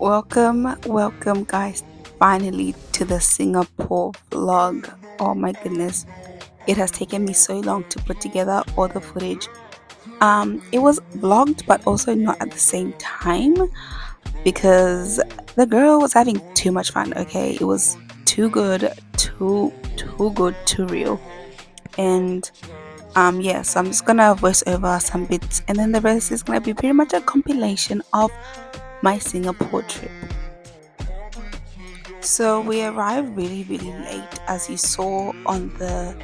Welcome, guys, finally to the Singapore vlog. Oh my goodness, it has taken me so long to put together all the footage. It was vlogged, but also not at the same time because the girl was having too much fun. Okay, it was too good, too good, too real, and yeah. So I'm just gonna voice over some bits, and then the rest is gonna be pretty much a compilation of my Singapore trip. So we arrived really late, as you saw on the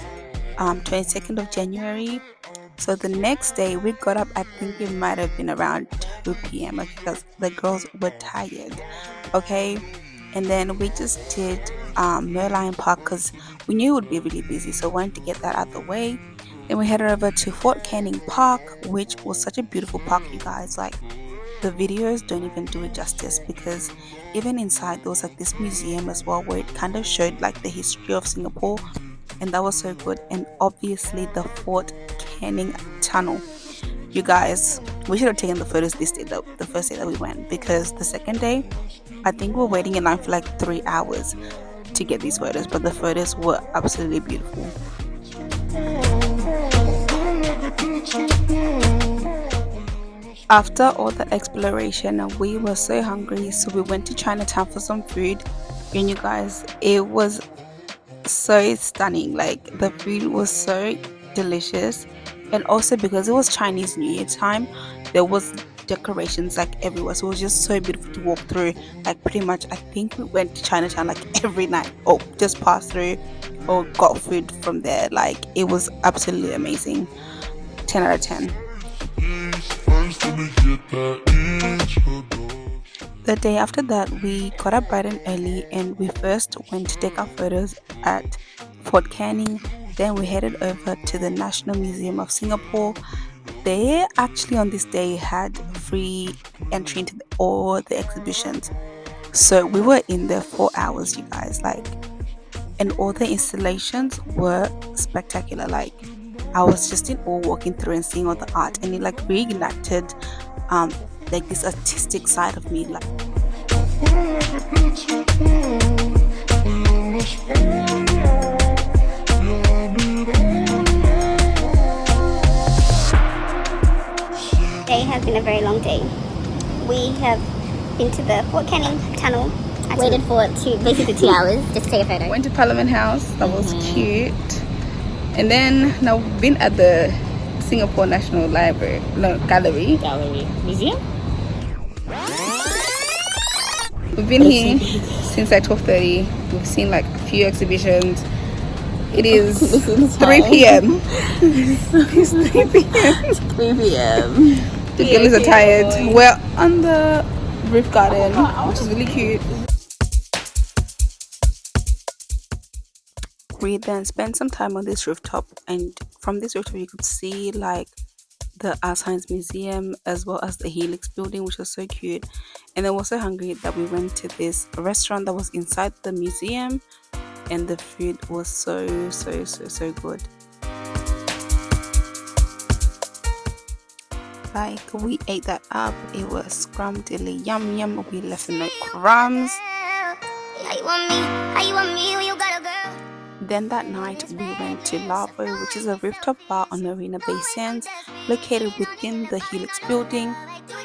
22nd of January. So the next day we got up, I think it might have been around 2 p.m. because the girls were tired. Okay, and then we just did Merlion Park because we knew it would be really busy, so we wanted to get that out of the way. Then we headed over to Fort Canning Park, which was such a beautiful park, you guys. Like, the videos don't even do it justice, because even inside there was like this museum as well where it kind of showed like the history of Singapore, and that was so good. And obviously the Fort Canning tunnel, you guys, we should have taken the photos this day, the first day that we went, because the second day I think we were waiting in line for like 3 hours to get these photos, but the photos were absolutely beautiful. After all the exploration, we were so hungry, so we went to Chinatown for some food. And you guys, it was so stunning. Like, the food was so delicious, and also because it was Chinese New Year time, there was decorations like everywhere, so it was just so beautiful to walk through. Like, pretty much I think we went to Chinatown like every night, or just passed through, or got food from there. Like, it was absolutely amazing. 10 out of 10. The day after that, we got up bright and early, and we first went to take our photos at Fort Canning. Then we headed over to the National Museum of Singapore. They actually on this day had free entry into all the exhibitions, so we were in there 4 hours, you guys. Like, and all the installations were spectacular. Like, I was just in awe walking through and seeing all the art, and it like reignited like this artistic side of me. Like, Day has been a very long day. We have been to the Fort Canning tunnel. I waited for basically 2 hours just to take a photo. went to Parliament House, that was cute. And then now we've been at the Singapore National Library, no, Gallery. Museum? We've been here since like 12:30. We've seen like a few exhibitions. It is 3 p.m. It's 3 p.m. 3 p.m. The girls are tired. We're on the roof garden, which is really cute. We then spent some time on this rooftop, and from this rooftop you could see like the Art Science Museum as well as the Helix building, which was so cute. And then we were so hungry that we went to this restaurant that was inside the museum, and the food was so good. Like, we ate that up. It was scrumptious, yum. We left no crumbs. How you want me when you got a girl? Then that night we went to Lavo, which is a rooftop bar on Marina Bay Sands, located within the Helix building,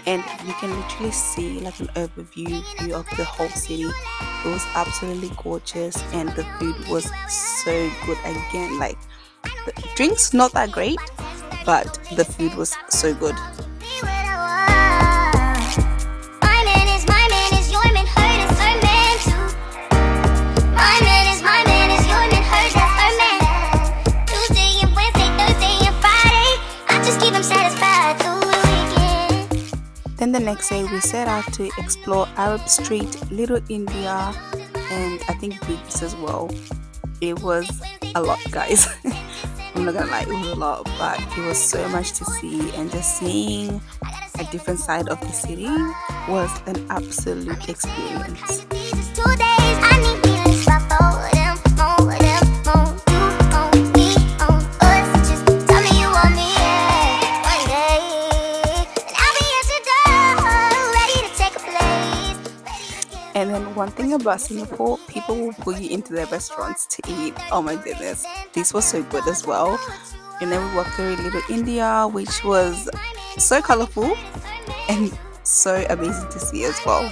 and you can literally see like an overview view of the whole city. It was absolutely gorgeous, and the food was so good. Again, like, the drinks not that great, but the food was so good. Then the next day we set out to explore Arab Street, Little India, and I think Biggs as well. It was a lot, guys. I'm not gonna lie, it was a lot, but it was so much to see, and just seeing a different side of the city was an absolute experience. about Singapore, people will pull you into their restaurants to eat. Oh my goodness, this was so good as well. And then we walked through Little India, which was so colorful and so amazing to see as well.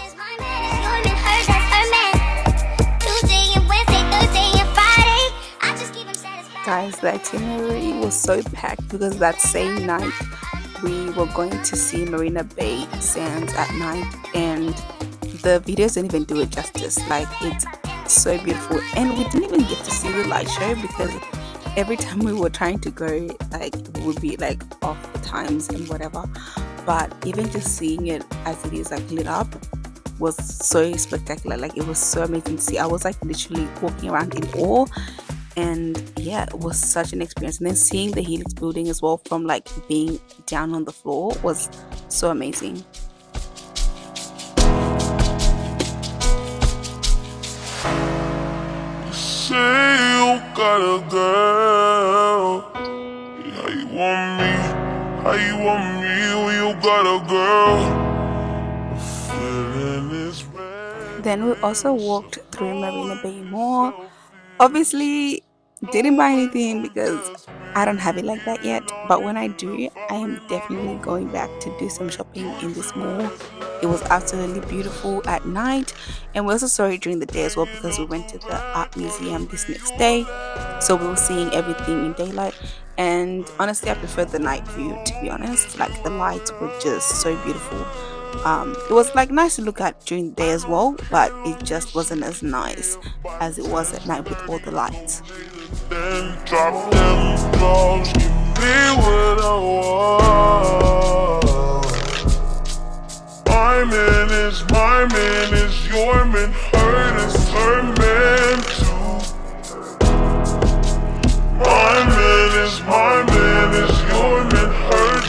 Guys, the itinerary was so packed because that same night we were going to see Marina Bay Sands at night, and the videos don't even do it justice. Like, it's so beautiful, and we didn't even get to see the light show because every time we were trying to go, like, it would be like off the times and whatever. But even just seeing it as it is, like, lit up was so spectacular. Like, it was so amazing to see. I was like literally walking around in awe, and yeah, it was such an experience. And then seeing the Helix building as well from like being down on the floor was so amazing. Say you got a girl. How you want me? How you want me when you got a girl? The feeling is red. Then we also walked through Marina Bay Mall. Obviously, didn't buy anything because I don't have it like that yet. But when I do, I am definitely going back to do some shopping in this mall. It was absolutely beautiful at night, and we also saw it during the day as well because we went to the art museum this next day. So we were seeing everything in daylight. And honestly, I prefer the night view, to be honest. Like, the lights were just so beautiful. It was like nice to look at during the day as well, but it just wasn't as nice as it was at night with all the lights. Then drop them blows, give me what I want. My man is your man, her man too. My man is your man,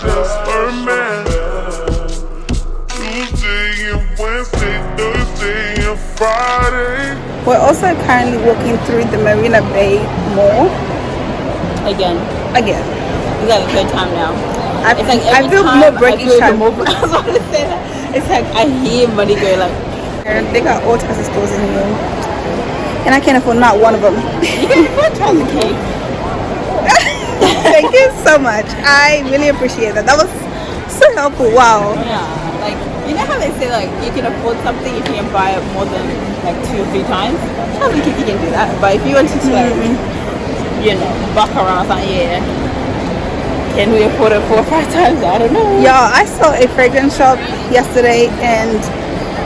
that's her man. Tuesday and Wednesday, Thursday and Friday. We're also currently walking through the Marina Bay Mall Again. again. It's like the third time now. It's like I every feel time more I British feel time. more. I was about to say that. It's like I hear money go like. And they got all types of stores in here, and I can't afford not one of them. You can afford Charlie cake. Thank you so much. I really appreciate that. That was so helpful. Wow. Yeah, like you know how they say like you can afford something if you can buy it more than like 2 or 3 times. Charlie cake you can do that, but if you wanted to like you know buck around something, yeah. Can we afford it 4 or 5 times? I don't know. Yeah, I saw a fragrance shop yesterday, and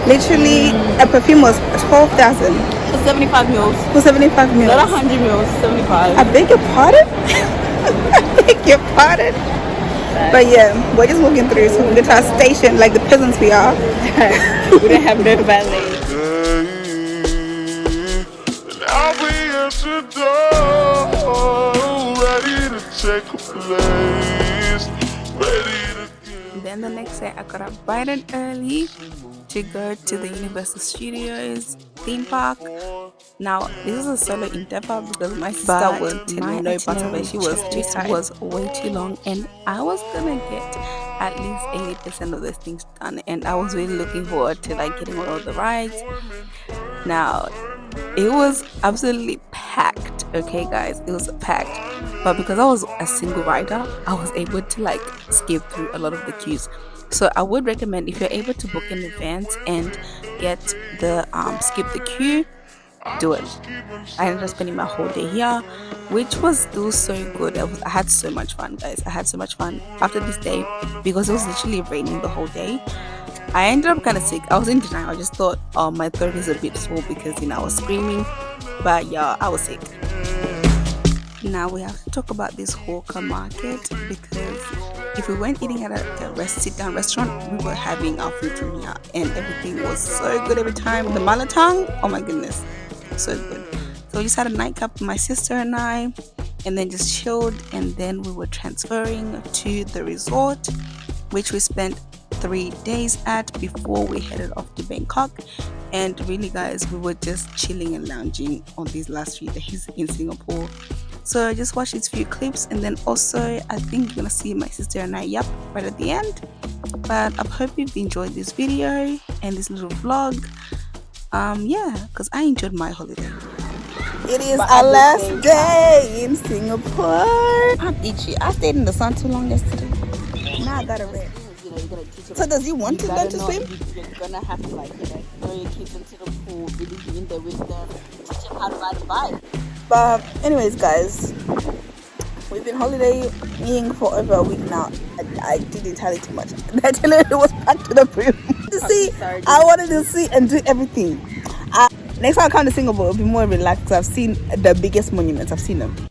literally a perfume was 12,000 For 75 mils. for 75 mils. Not 100 mils, 75. I beg your pardon? I beg your pardon? But yeah, we're just walking through so we get to our station like the peasants we are. We don't have no valet. And I'll be at your door, ready to take a place, ready to give. Then the next day I got up bright and early to go to the Universal Studios theme park. Now this is a solo endeavor because my sister went to no part of it. She was way too long, and I was gonna get at least 80% of those things done, and I was really looking forward to like getting on all the rides. Now it was absolutely packed, okay guys, it was packed, but because I was a single rider, I was able to like skip through a lot of the queues. So I would recommend, if you're able to book in advance and get the skip the queue, do it. I ended up spending my whole day here, which was still so good. I had so much fun, guys. I had so much fun after this day because it was literally raining the whole day. I ended up kind of sick. I was in denial. I just thought, oh, my throat is a bit sore because I was screaming, but yeah, I was sick. Now we have to talk about this hawker market, because if we weren't eating at a sit-down restaurant, we were having our food from here, and everything was so good every time. The malatang, oh my goodness, so good. So we just had a nightcap, my sister and I, and then just chilled, and then we were transferring to the resort, which we spent 3 days at before we headed off to Bangkok. And really guys, we were just chilling and lounging on these last few days in Singapore. So I just watched these few clips, and then also I think you're gonna see my sister and I right at the end. But I hope you've enjoyed this video and this little vlog. Yeah, because I enjoyed my holiday. It is But our at the last same day in Singapore. I'm itchy. I stayed in the sun too long yesterday. Now I gotta rest. You know, you're gonna teach them. So does he want to learn to swim? You're gonna have to, like, throw your kids into the pool, really be in there with them, teach them how to ride a bike. But anyways, guys, we've been holidaying for over a week now. I didn't tell it too much. The itinerary was packed to the brim. I wanted to see and do everything. Next time I come to Singapore, it'll be more relaxed. I've seen the biggest monuments. I've seen them.